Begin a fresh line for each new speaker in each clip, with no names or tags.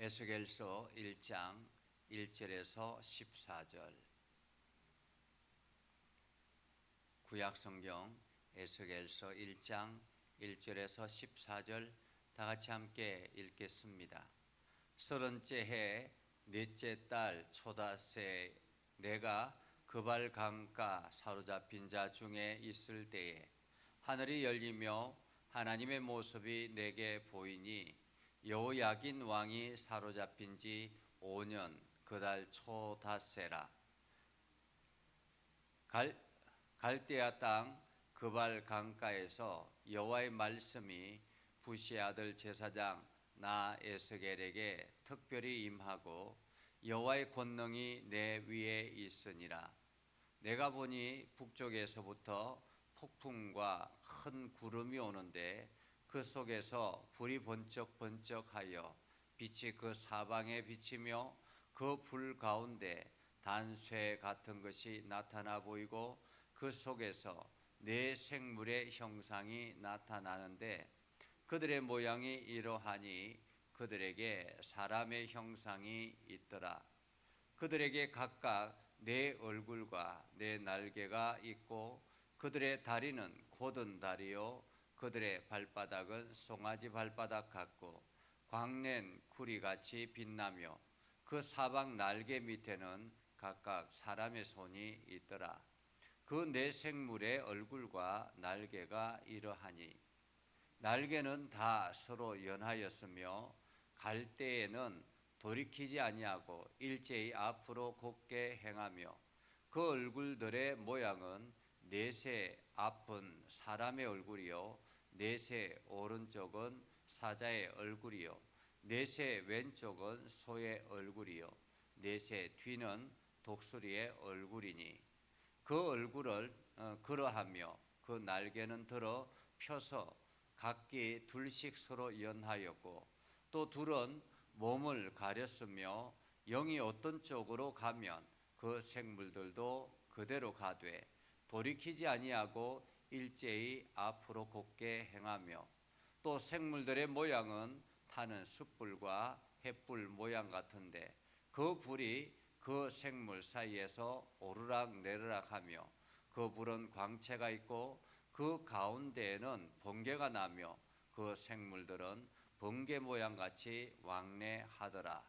에스겔서 1장 1절에서 14절. 구약성경 에스겔서 1장 1절에서 14절 다 같이 함께 읽겠습니다. 30째 해 넷째 달 초닷새 내가 그발 강가 사로잡힌 자 중에 있을 때에 하늘이 열리며 하나님의 모습이 내게 보이니 여호야긴 왕이 사로잡힌 지 5년 그달 초닷새라. 갈대아 땅 그발 강가에서 여호와의 말씀이 부시의 아들 제사장 나 에스겔에게 특별히 임하고 여호와의 권능이 내 위에 있으니라. 내가 보니 북쪽에서부터 폭풍과 큰 구름이 오는데 그 속에서 불이 번쩍번쩍하여 빛이 그 사방에 비치며 그 불 가운데 단쇠 같은 것이 나타나 보이고 그 속에서 네 생물의 형상이 나타나는데 그들의 모양이 이러하니 그들에게 사람의 형상이 있더라. 그들에게 각각 네 얼굴과 네 날개가 있고 그들의 다리는 곧은 다리요 그들의 발바닥은 송아지 발바닥 같고 광낸 구리같이 빛나며 그 사방 날개 밑에는 각각 사람의 손이 있더라. 그 네 생물의 얼굴과 날개가 이러하니 날개는 다 서로 연하였으며 갈 때에는 돌이키지 아니하고 일제히 앞으로 곧게 행하며 그 얼굴들의 모양은 넷의 앞은 사람의 얼굴이요 넷의 오른쪽은 사자의 얼굴이요 넷의 왼쪽은 소의 얼굴이요 넷의 뒤는 독수리의 얼굴이니 그 얼굴을 그러하며 그 날개는 들어 펴서 각기 둘씩 서로 연하였고 또 둘은 몸을 가렸으며 영이 어떤 쪽으로 가면 그 생물들도 그대로 가되 돌이키지 아니하고 일제히 앞으로 곧게 행하며 또 생물들의 모양은 타는 숯불과 횃불 모양 같은데 그 불이 그 생물 사이에서 오르락 내리락 하며 그 불은 광채가 있고 그 가운데에는 번개가 나며 그 생물들은 번개 모양같이 왕래하더라.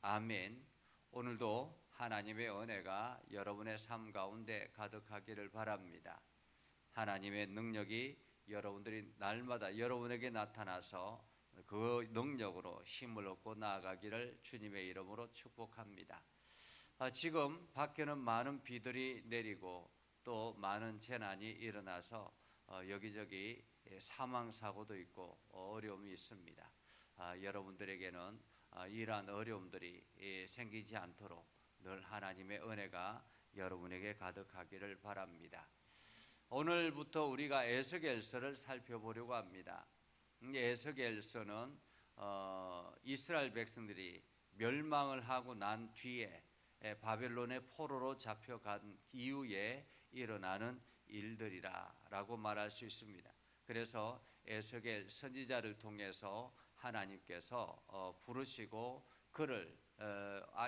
아멘. 오늘도 하나님의 은혜가 여러분의 삶 가운데 가득하기를 바랍니다. 하나님의 능력이 여러분들이 날마다 여러분에게 나타나서 그 능력으로 힘을 얻고 나아가기를 주님의 이름으로 축복합니다. 지금 밖에는 많은 비들이 내리고 또 많은 재난이 일어나서 여기저기 사망사고도 있고 어려움이 있습니다. 여러분들에게는 이러한 어려움들이 생기지 않도록 늘 하나님의 은혜가 여러분에게 가득하기를 바랍니다. 오늘부터 우리가 에스겔서를 살펴보려고 합니다. 에스겔서는 이스라엘 백성들이 멸망을 하고 난 뒤에 바벨론의 포로로 잡혀간 이후에 일어나는 일들이라고 말할 수 있습니다. 그래서 에스겔 선지자를 통해서 하나님께서 부르시고 그를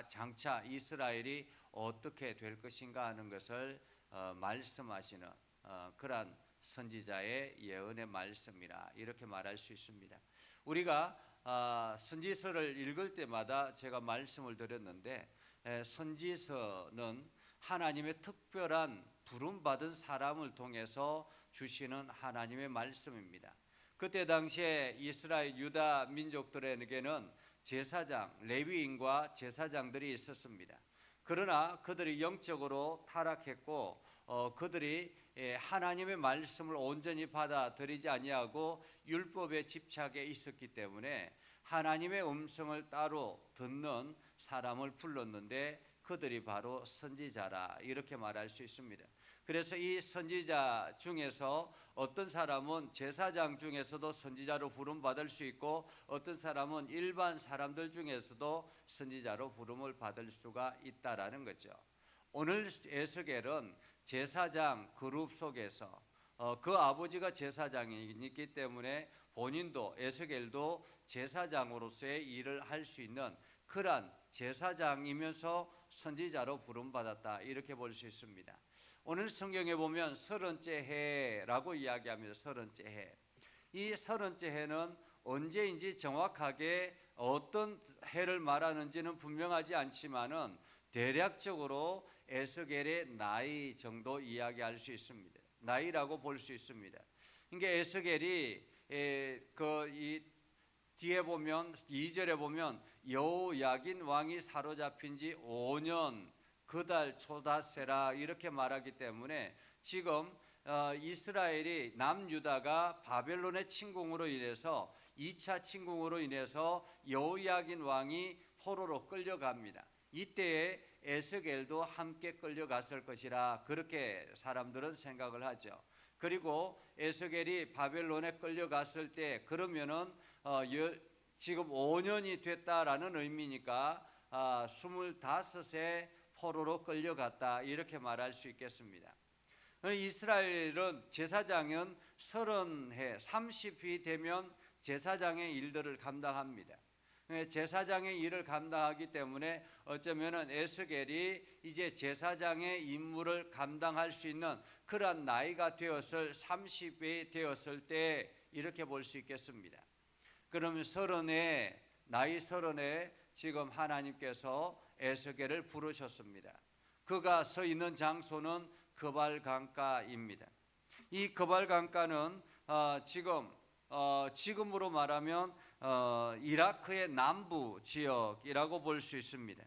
장차 이스라엘이 어떻게 될 것인가 하는 것을 말씀하시는 그러한 선지자의 예언의 말씀이라 이렇게 말할 수 있습니다. 우리가 선지서를 읽을 때마다 제가 말씀을 드렸는데 선지서는 하나님의 특별한 부름받은 사람을 통해서 주시는 하나님의 말씀입니다. 그때 당시에 이스라엘 유다 민족들에게는 제사장, 레위인과 제사장들이 있었습니다. 그러나 그들이 영적으로 타락했고 그들이 하나님의 말씀을 온전히 받아들이지 아니하고 율법에 집착해 있었기 때문에 하나님의 음성을 따로 듣는 사람을 불렀는데 그들이 바로 선지자라 이렇게 말할 수 있습니다. 그래서 이 선지자 중에서 어떤 사람은 제사장 중에서도 선지자로 부름받을 수 있고 어떤 사람은 일반 사람들 중에서도 선지자로 부름을 받을 수가 있다라는 거죠. 오늘 에스겔은 제사장 그룹 속에서 그 아버지가 제사장이기 때문에 본인도 에스겔도 제사장으로서의 일을 할 수 있는 그러한 제사장이면서 선지자로 부름받았다, 이렇게 볼 수 있습니다. 오늘 성경에 보면 30째 해라고 이야기합니다. 30째 해. 이 30째 해는 언제인지 정확하게 어떤 해를 말하는지는 분명하지 않지만은 대략적으로 에스겔의 나이 정도 이야기할 수 있습니다. 나이라고 볼 수 있습니다. 그러니까 에스겔이 이 뒤에 보면 2절에 보면 여호야긴 왕이 사로잡힌 지 5년 그달 초다세라 이렇게 말하기 때문에 지금 이스라엘이 남유다가 바벨론의 침공으로 인해서 2차 침공으로 인해서 여호야긴 왕이 포로로 끌려갑니다. 이때에 에스겔도 함께 끌려갔을 것이라 그렇게 사람들은 생각을 하죠. 그리고 에스겔이 바벨론에 끌려갔을 때 그러면은 지금 5년이 됐다라는 의미니까 25세 포로로 끌려갔다, 이렇게 말할 수 있겠습니다. 이스라엘은 제사장은 30해 30이 되면 제사장의 일들을 감당합니다. 제사장의 일을 감당하기 때문에 어쩌면은 에스겔이 이제 제사장의 임무를 감당할 수 있는 그러한 나이가 되었을 30이 되었을 때 이렇게 볼 수 있겠습니다. 그러면 나이 30에 지금 하나님께서 에스겔을 부르셨습니다. 그가 서 있는 장소는 그발 강가입니다. 이 그발 강가는 지금으로 말하면 이라크의 남부 지역이라고 볼 수 있습니다.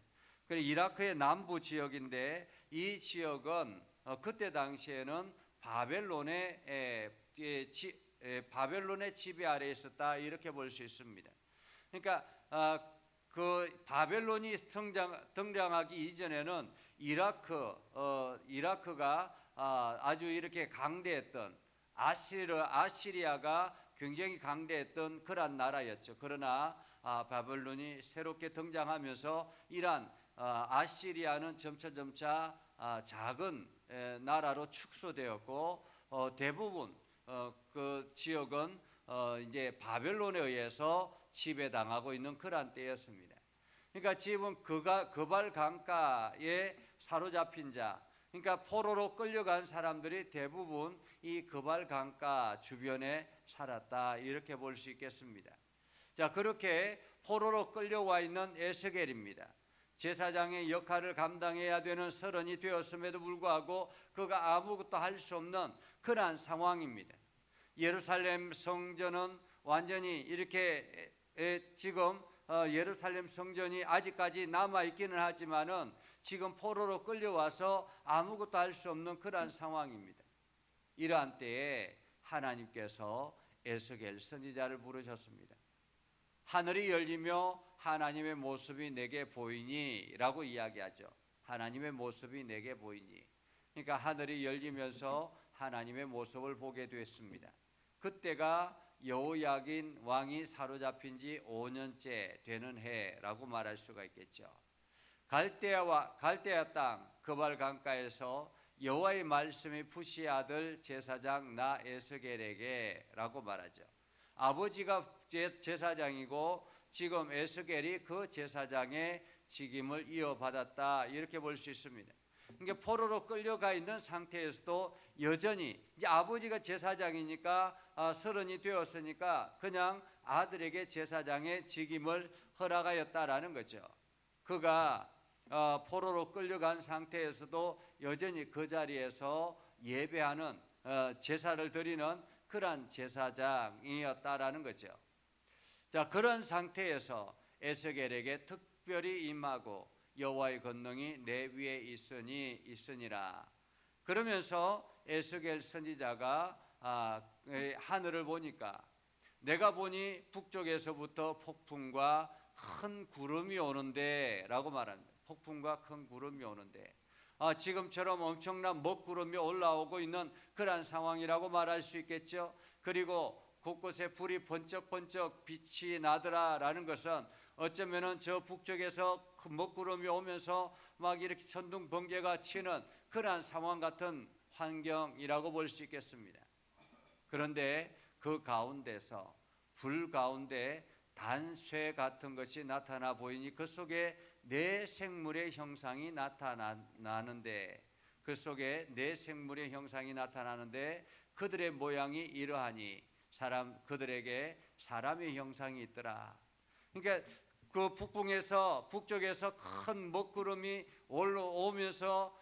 그래서 이라크의 남부 지역인데 이 지역은 그때 당시에는 바벨론의 지배 아래에 있었다, 이렇게 볼 수 있습니다. 그러니까 그 바벨론이 등장하기 이전에는 이라크가 아주 이렇게 강대했던 아시리아가 굉장히 강대했던 그러한 나라였죠. 그러나 바벨론이 새롭게 등장하면서 이러한 아시리아는 점차 작은 나라로 축소되었고 대부분 그 지역은 이제 바벨론에 의해서 지배당하고 있는 그러한 때였습니다. 그러니까 지금 그발 강가에 사로잡힌 자, 그러니까 포로로 끌려간 사람들이 대부분 이 그발 강가 주변에 살았다, 이렇게 볼 수 있겠습니다. 자, 그렇게 포로로 끌려와 있는 에스겔입니다. 제사장의 역할을 감당해야 되는 30이 되었음에도 불구하고 그가 아무것도 할 수 없는 그러한 상황입니다. 예루살렘 성전은 완전히 이렇게 지금 예루살렘 성전이 아직까지 남아있기는 하지만은 지금 포로로 끌려와서 아무것도 할 수 없는 그러한 상황입니다. 이러한 때에 하나님께서 에스겔 선지자를 부르셨습니다. 하늘이 열리며 하나님의 모습이 내게 보이니 라고 이야기하죠. 하나님의 모습이 내게 보이니. 그러니까 하늘이 열리면서 하나님의 모습을 보게 됐습니다. 그때가 여호야긴 왕이 사로잡힌 지 5년째 되는 해라고 말할 수가 있겠죠. 갈대아 땅 그발 강가에서 여호와의 말씀이 부시의 아들 제사장 나 에스겔에게라고 말하죠. 아버지가 제사장이고 지금 에스겔이 그 제사장의 직임을 이어받았다, 이렇게 볼 수 있습니다. 그러니까 포로로 끌려가 있는 상태에서도 여전히 이제 아버지가 제사장이니까 30이 되었으니까 그냥 아들에게 제사장의 직임을 허락하였다라는 거죠. 그가 포로로 끌려간 상태에서도 여전히 그 자리에서 예배하는 제사를 드리는 그러한 제사장이었다라는 거죠. 자, 그런 상태에서 에스겔에게 특별히 임하고 여호와의 권능이 내 위에 있으니라. 그러면서 에스겔 선지자가 하늘을 보니까 내가 보니 북쪽에서부터 폭풍과 큰 구름이 오는데 라고 말합니다. 폭풍과 큰 구름이 오는데 지금처럼 엄청난 먹구름이 올라오고 있는 그러한 상황이라고 말할 수 있겠죠. 그리고 곳곳에 불이 번쩍번쩍 빛이 나더라라는 것은 어쩌면은 저 북쪽에서 큰 먹구름이 오면서 막 이렇게 천둥 번개가 치는 그러한 상황 같은 환경이라고 볼 수 있겠습니다. 그런데 그 가운데서 불 가운데 단쇠 같은 것이 나타나 보이니 그 속에 네 생물의 형상이 나타나는데 그 속에 네 생물의 형상이 나타나는데 그들의 모양이 이러하니 그들에게 사람의 형상이 있더라. 그러니까 그 북쪽에서 큰 먹구름이 올라오면서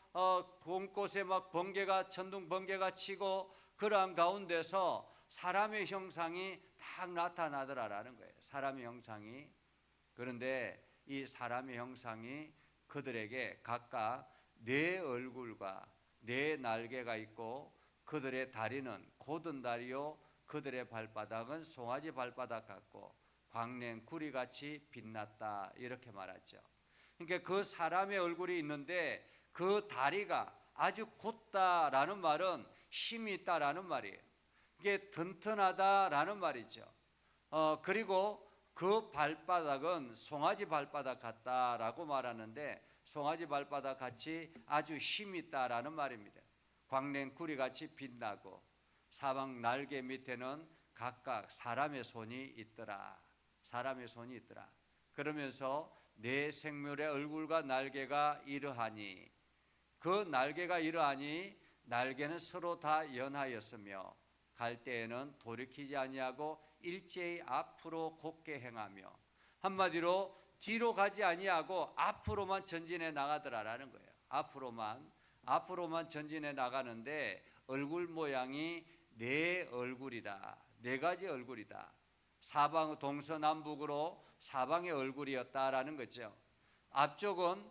곳곳에 막 천둥 번개가 치고 그러한 가운데서 사람의 형상이 딱 나타나더라라는 거예요. 사람의 형상이. 그런데 이 사람의 형상이 그들에게 각각 네 얼굴과 네 날개가 있고 그들의 다리는 곧은 다리요 그들의 발바닥은 송아지 발바닥 같고 광낸 구리같이 빛났다 이렇게 말하죠. 그러니까 그 사람의 얼굴이 있는데 그 다리가 아주 곧다라는 말은 힘이 있다라는 말이에요. 이게 튼튼하다라는 말이죠. 그리고 그 발바닥은 송아지 발바닥 같다라고 말하는데 송아지 발바닥 같이 아주 힘이 있다라는 말입니다. 광낸 구리같이 빛나고 사방 날개 밑에는 각각 사람의 손이 있더라. 사람의 손이 있더라. 그러면서 네 생물의 얼굴과 날개가 이러하니 그 날개가 이러하니 날개는 서로 다 연하였으며 갈 때에는 돌이키지 아니하고 일제히 앞으로 곧게 행하며 한마디로 뒤로 가지 아니하고 앞으로만 전진해 나가더라라는 거예요. 앞으로만 전진해 나가는데 얼굴 모양이 네 얼굴이다. 네 가지 얼굴이다. 사방 동서남북으로 사방의 얼굴이었다라는 거죠. 앞쪽은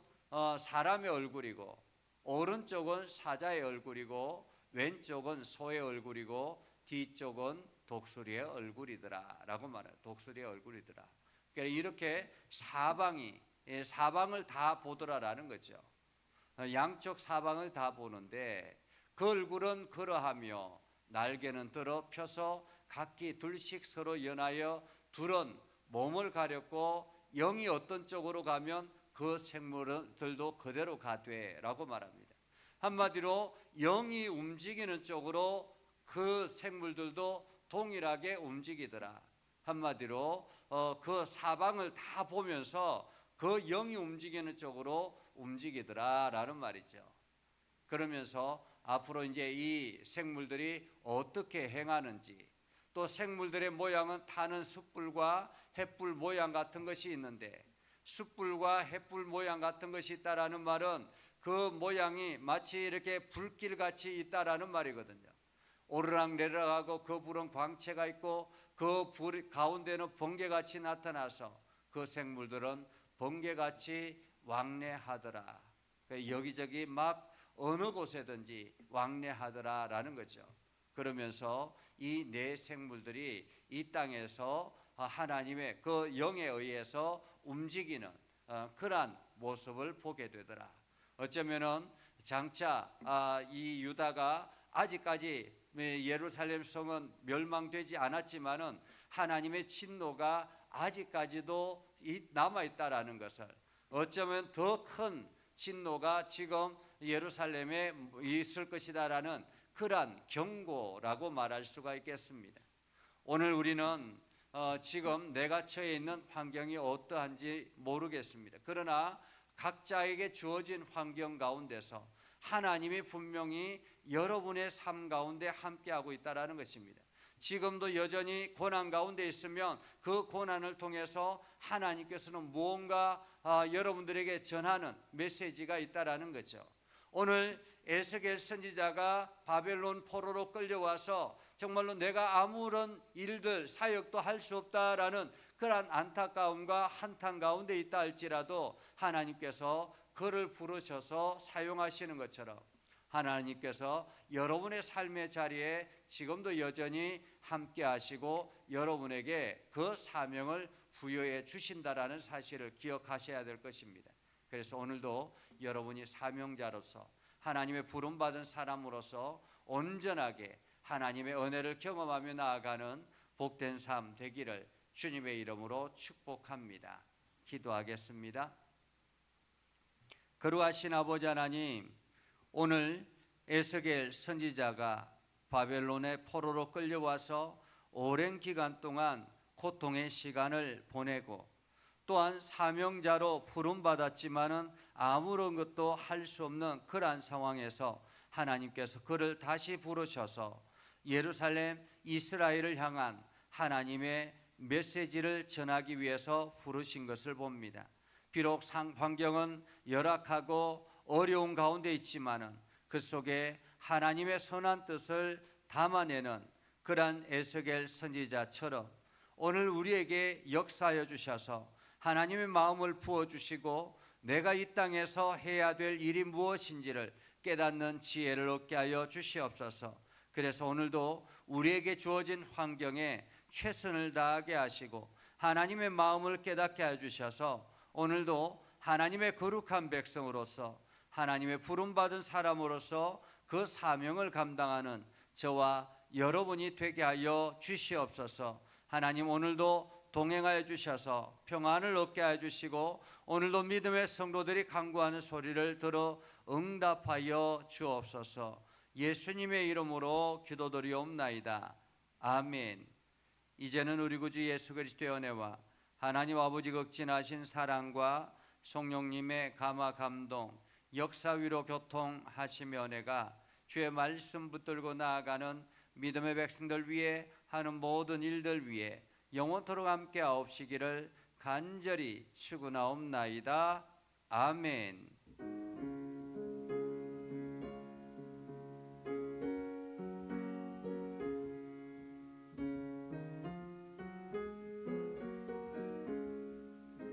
사람의 얼굴이고 오른쪽은 사자의 얼굴이고 왼쪽은 소의 얼굴이고 뒤쪽은 독수리의 얼굴이더라라고 말해요. 독수리의 얼굴이더라. 그러니까 이렇게 사방을 다 보더라라는 거죠. 양쪽 사방을 다 보는데 그 얼굴은 그러하며 날개는 들어 펴서 각기 둘씩 서로 연하여 둘은 몸을 가렸고 영이 어떤 쪽으로 가면 그 생물들도 그대로 가되라고 말합니다. 한마디로 영이 움직이는 쪽으로 그 생물들도 동일하게 움직이더라. 한마디로 그 사방을 다 보면서 그 영이 움직이는 쪽으로 움직이더라라는 말이죠. 그러면서 앞으로 이제 이 생물들이 어떻게 행하는지 또 생물들의 모양은 타는 숯불과 횃불 모양 같은 것이 있는데 숯불과 횃불 모양 같은 것이 있다라는 말은 그 모양이 마치 이렇게 불길같이 있다라는 말이거든요. 오르락내리락하고 그 불은 광채가 있고 그 불 가운데는 번개같이 나타나서 그 생물들은 번개같이 왕래하더라. 여기저기 막 어느 곳에든지 왕래하더라라는 거죠. 그러면서 이 네 생물들이 이 땅에서 하나님의 그 영에 의해서 움직이는 그러한 모습을 보게 되더라. 어쩌면은 장차 이 유다가 아직까지 예루살렘 성은 멸망되지 않았지만은 하나님의 진노가 아직까지도 남아 있다라는 것을 어쩌면 더 큰 진노가 지금 예루살렘에 있을 것이다라는 그러한 경고라고 말할 수가 있겠습니다. 오늘 우리는 지금 내가 처해 있는 환경이 어떠한지 모르겠습니다. 그러나 각자에게 주어진 환경 가운데서 하나님이 분명히 여러분의 삶 가운데 함께하고 있다는 것입니다. 지금도 여전히 고난 가운데 있으면 그 고난을 통해서 하나님께서는 무언가 여러분들에게 전하는 메시지가 있다는 거죠. 오늘 에스겔 선지자가 바벨론 포로로 끌려와서 정말로 내가 아무런 사역도 할 수 없다라는 그러한 안타까움과 한탄 가운데 있다 할지라도 하나님께서 그를 부르셔서 사용하시는 것처럼 하나님께서 여러분의 삶의 자리에 지금도 여전히 함께 하시고 여러분에게 그 사명을 부여해 주신다라는 사실을 기억하셔야 될 것입니다. 그래서 오늘도 여러분이 사명자로서 하나님의 부름받은 사람으로서 온전하게 하나님의 은혜를 경험하며 나아가는 복된 삶 되기를 주님의 이름으로 축복합니다. 기도하겠습니다. 거룩하신 아버지 하나님, 오늘 에스겔 선지자가 바벨론의 포로로 끌려와서 오랜 기간 동안 고통의 시간을 보내고 또한 사명자로 부름받았지만은 아무런 것도 할 수 없는 그러한 상황에서 하나님께서 그를 다시 부르셔서 예루살렘 이스라엘을 향한 하나님의 메시지를 전하기 위해서 부르신 것을 봅니다. 비록 환경은 열악하고 어려운 가운데 있지만은 그 속에 하나님의 선한 뜻을 담아내는 그러한 에스겔 선지자처럼 오늘 우리에게 역사하여 주셔서 하나님의 마음을 부어주시고 내가 이 땅에서 해야 될 일이 무엇인지를 깨닫는 지혜를 얻게 하여 주시옵소서. 그래서 오늘도 우리에게 주어진 환경에 최선을 다하게 하시고 하나님의 마음을 깨닫게 해주셔서 오늘도 하나님의 거룩한 백성으로서 하나님의 부름받은 사람으로서 그 사명을 감당하는 저와 여러분이 되게 하여 주시옵소서. 하나님 오늘도 동행하여 주셔서 평안을 얻게 해주시고 오늘도 믿음의 성도들이 간구하는 소리를 들어 응답하여 주옵소서. 예수님의 이름으로 기도드리옵나이다. 아멘. 이제는 우리 구주 예수 그리스도의 은혜와 하나님 아버지 극진하신 사랑과 성령님의 감화 감동 역사 위로 교통하시며 은혜가 주의 말씀 붙들고 나아가는 믿음의 백성들 위해 하는 모든 일들 위해 영원토록 함께 하옵시기를 간절히 축원하옵나이다. 아멘.